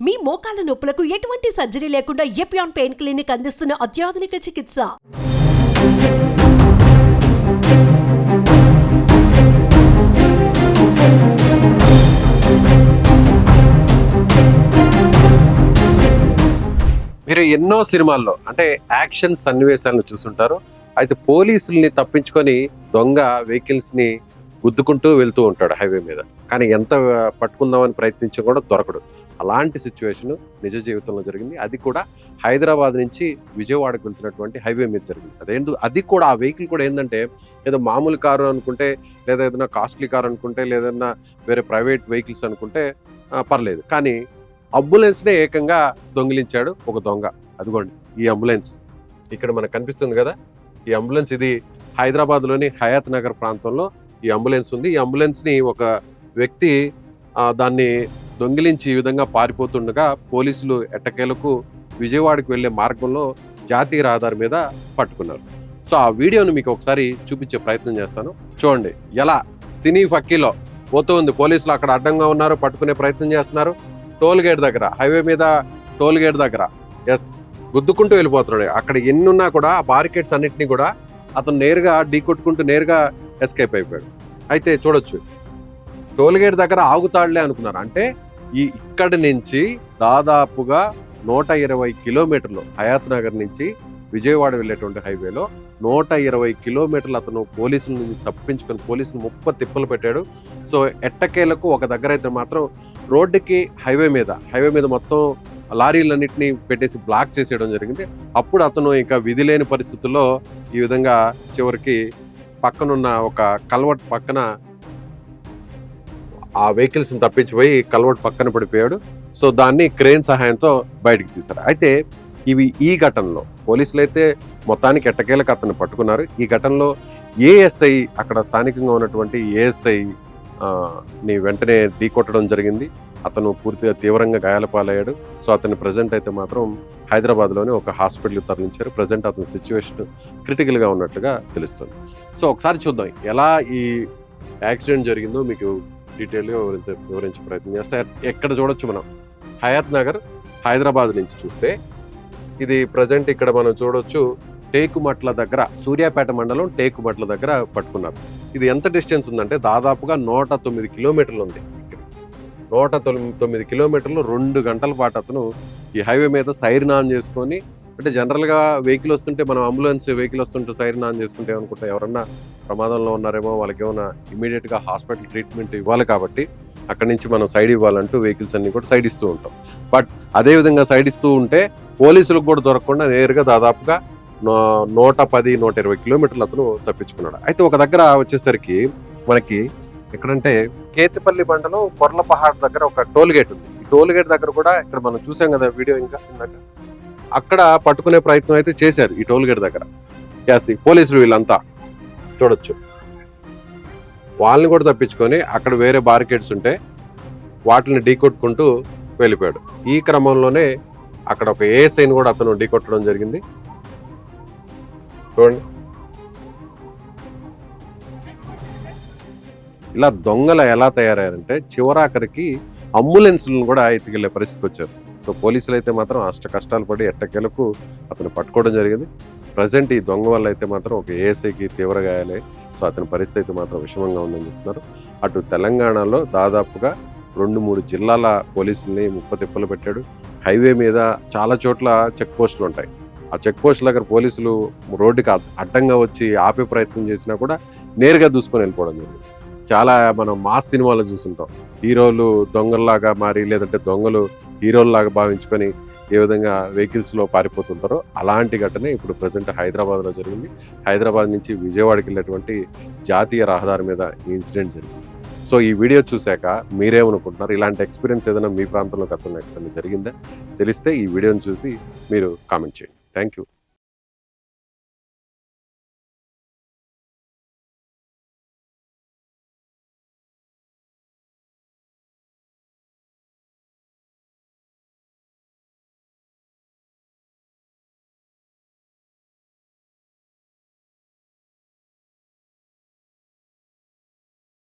మీ మోకాల నొప్పులకు ఎటువంటి సర్జరీ లేకుండా ఎపియాన్ పెయిన్ క్లినిక్ అందిస్తున్న అత్యాధునిక చికిత్స. మీరు ఎన్నో సినిమాల్లో అంటే యాక్షన్ సన్నివేశాలను చూస్తుంటారు. అయితే పోలీసుల్ని తప్పించుకొని దొంగ వెహికల్స్ ని గుద్దుకుంటూ వెళ్తూ ఉంటాడు హైవే మీద. కానీ ఎంత పట్టుకుందామని ప్రయత్నించి కూడా దొరకడు. అలాంటి సిచ్యువేషన్ నిజ జీవితంలో జరిగింది. అది కూడా హైదరాబాద్ నుంచి విజయవాడకు వెళ్తున్నటువంటి హైవే మీద జరిగింది. అది కూడా ఆ వెహికల్ కూడా ఏంటంటే ఏదో మామూలు కారు అనుకుంటే, లేదా ఏదైనా కాస్ట్లీ కారు అనుకుంటే, లేదన్నా వేరే ప్రైవేట్ వెహికల్స్ అనుకుంటే పర్లేదు. కానీ అంబులెన్స్నే ఏకంగా దొంగిలించాడు ఒక దొంగ. అదిగోండి ఈ అంబులెన్స్ ఇక్కడ మనకు కనిపిస్తుంది కదా. ఈ అంబులెన్స్ ఇది హైదరాబాద్లోని హయాత్ నగర్ ప్రాంతంలో ఈ అంబులెన్స్ ఉంది. ఈ అంబులెన్స్ని ఒక వ్యక్తి దాన్ని దొంగిలించి ఈ విధంగా పారిపోతుండగా పోలీసులు ఎట్టకేలకు విజయవాడకు వెళ్లే మార్గంలో జాతీయ రహదారి మీద పట్టుకున్నారు. సో ఆ వీడియోను మీకు ఒకసారి చూపించే ప్రయత్నం చేస్తాను. చూడండి ఎలా సినీ ఫక్కీలో పోతూ ఉంది. పోలీసులు అక్కడ అడ్డంగా ఉన్నారు, పట్టుకునే ప్రయత్నం చేస్తున్నారు. టోల్ గేట్ దగ్గర, హైవే మీద టోల్ గేట్ దగ్గర గుద్దుకుంటూ వెళ్ళిపోతున్నాడు. అక్కడ ఎన్నున్నా కూడా ఆ బారికేడ్స్ అన్నింటినీ కూడా అతను నేరుగా ఢీకొట్టుకుంటూ నేరుగా ఎస్కేప్ అయిపోయాడు. అయితే చూడొచ్చు టోల్ గేట్ దగ్గర ఆగుతాడులే అనుకున్నారు. అంటే ఇక్కడి నుంచి దాదాపుగా 120 కిలోమీటర్లు హయాత్ నగర్ నుంచి విజయవాడ వెళ్ళేటువంటి హైవేలో 120 కిలోమీటర్లు అతను పోలీసుల నుంచి తప్పించుకొని పోలీసులు 30 తిప్పలు పెట్టాడు. సో ఎట్టకేలకు ఒక దగ్గర అయితే మాత్రం రోడ్డుకి హైవే మీద మొత్తం లారీలన్నింటినీ పెట్టేసి బ్లాక్ చేసేయడం జరిగింది. అప్పుడు అతను ఇంకా విధి లేని పరిస్థితుల్లో ఈ విధంగా చివరికి పక్కనున్న ఒక కల్వర్ట్ పక్కన ఆ వెహికల్స్ని తప్పించిపోయి కల్వర్ట్ పక్కన పడిపోయాడు. సో దాన్ని క్రేన్ సహాయంతో బయటకు తీశారు. అయితే ఈ ఘటనలో పోలీసులు అయితే మొత్తానికి ఎట్టకేలకు అతను పట్టుకున్నారు. ఈ ఘటనలో ఏఎస్ఐ అక్కడ స్థానికంగా ఉన్నటువంటి ఏఎస్ఐ ని వెంటనే ఢీకొట్టడం జరిగింది. అతను పూర్తిగా తీవ్రంగా గాయాలపాలయ్యాడు. సో అతని ప్రజెంట్ అయితే మాత్రం హైదరాబాద్లోని ఒక హాస్పిటల్కి తరలించారు. ప్రజెంట్ అతని సిచ్యువేషన్ క్రిటికల్గా ఉన్నట్టుగా తెలుస్తుంది. సో ఒకసారి చూద్దాం ఎలా ఈ యాక్సిడెంట్ జరిగిందో మీకు డీటెయిల్గా వివరించే ప్రయత్నం చేస్తే ఎక్కడ చూడొచ్చు మనం హయాత్ నగర్ హైదరాబాద్ నుంచి చూస్తే ఇది ప్రజెంట్ ఇక్కడ మనం చూడొచ్చు టేకుమట్ల దగ్గర, సూర్యాపేట మండలం టేకుమట్ల దగ్గర పట్టుకున్నారు. ఇది ఎంత డిస్టెన్స్ ఉందంటే దాదాపుగా 109 కిలోమీటర్లు ఉంది. 109 కిలోమీటర్లు 2 గంటల పాటు అతను ఈ హైవే మీద సైరన్ ఆన్ చేసుకొని, అంటే జనరల్గా వెహికల్ వస్తుంటే మనం అంబులెన్స్ వెహికల్ వస్తుంటే సైరన్ ఆన్ చేసుకుంటే అనుకుంటే ఎవరన్నా ప్రమాదంలో ఉన్నారేమో, వాళ్ళకి ఏమైనా ఇమీడియట్గా హాస్పిటల్ ట్రీట్మెంట్ ఇవ్వాలి కాబట్టి అక్కడి నుంచి మనం సైడ్ ఇవ్వాలంటూ వెహికల్స్ అన్ని కూడా సైడ్ ఇస్తూ ఉంటాం. బట్ అదేవిధంగా సైడ్ ఇస్తూ ఉంటే పోలీసులకు కూడా దొరకకుండా నేరుగా దాదాపుగా 110-120 కిలోమీటర్లు అతను తప్పించుకున్నాడు. అయితే ఒక దగ్గర వచ్చేసరికి మనకి ఎక్కడంటే కేతిపల్లి మండలం కొర్లపహాడ్ దగ్గర ఒక టోల్ గేట్ ఉంది. ఈ టోల్ గేట్ దగ్గర కూడా ఇక్కడ మనం చూసాం కదా వీడియో, ఇంకా అక్కడ పట్టుకునే ప్రయత్నం అయితే చేశారు ఈ టోల్ గేట్ దగ్గర. పోలీసులు వీళ్ళంతా చూడొచ్చు, వాళ్ళని కూడా తప్పించుకొని అక్కడ వేరే బారికేడ్స్ ఉంటే వాటిని ఢీకొట్టుకుంటూ వెళ్ళిపోయాడు. ఈ క్రమంలోనే అక్కడ ఒక ఏఎస్ఐని కూడా అతను ఢీకొట్టడం జరిగింది. చూడండి ఇలా దొంగలు ఎలా తయారయ్యారంటే చివరాఖరికి అంబులెన్స్లను కూడా ఎత్తుకెళ్లే పరిస్థితికి వచ్చారు. సో పోలీసులు అయితే మాత్రం అష్ట కష్టాలు పడి ఎట్టకేలకు అతను పట్టుకోవడం జరిగింది. ప్రజెంట్ ఈ దొంగ వల్ల అయితే మాత్రం ఒక ఏఎస్ఐకి తీవ్ర గాయాలే. సో అతని పరిస్థితి మాత్రం విషమంగా ఉందని చెప్తున్నారు. అటు తెలంగాణలో దాదాపుగా 2-3 జిల్లాల పోలీసుల్ని 30 తిప్పలు పెట్టాడు. హైవే మీద చాలా చోట్ల చెక్ పోస్టులు ఉంటాయి. ఆ చెక్ పోస్టుల దగ్గర పోలీసులు రోడ్డుకి అడ్డంగా వచ్చి ఆపే ప్రయత్నం చేసినా కూడా నేరుగా దూసుకొని వెళ్ళిపోవడం జరిగింది. చాలా మనం మాస్ సినిమాలో చూస్తుంటాం, హీరోలు దొంగల్లాగా మారి, లేదంటే దొంగలు హీరోల్లాగా భావించుకొని ఏ విధంగా వెహికల్స్లో పారిపోతుంటారో అలాంటి ఘటనే ఇప్పుడు ప్రజెంట్ హైదరాబాద్లో జరిగింది. హైదరాబాద్ నుంచి విజయవాడకి వెళ్ళేటువంటి జాతీయ రహదారి మీద ఈ ఇన్సిడెంట్ జరిగింది. సో ఈ వీడియో చూశాక మీరేమనుకుంటున్నారు? ఇలాంటి ఎక్స్పీరియన్స్ ఏదైనా మీ ప్రాంతంలో గతంలో ఎక్కడైనా జరిగిందా? తెలిస్తే ఈ వీడియోని చూసి మీరు కామెంట్ చేయండి. Thank you.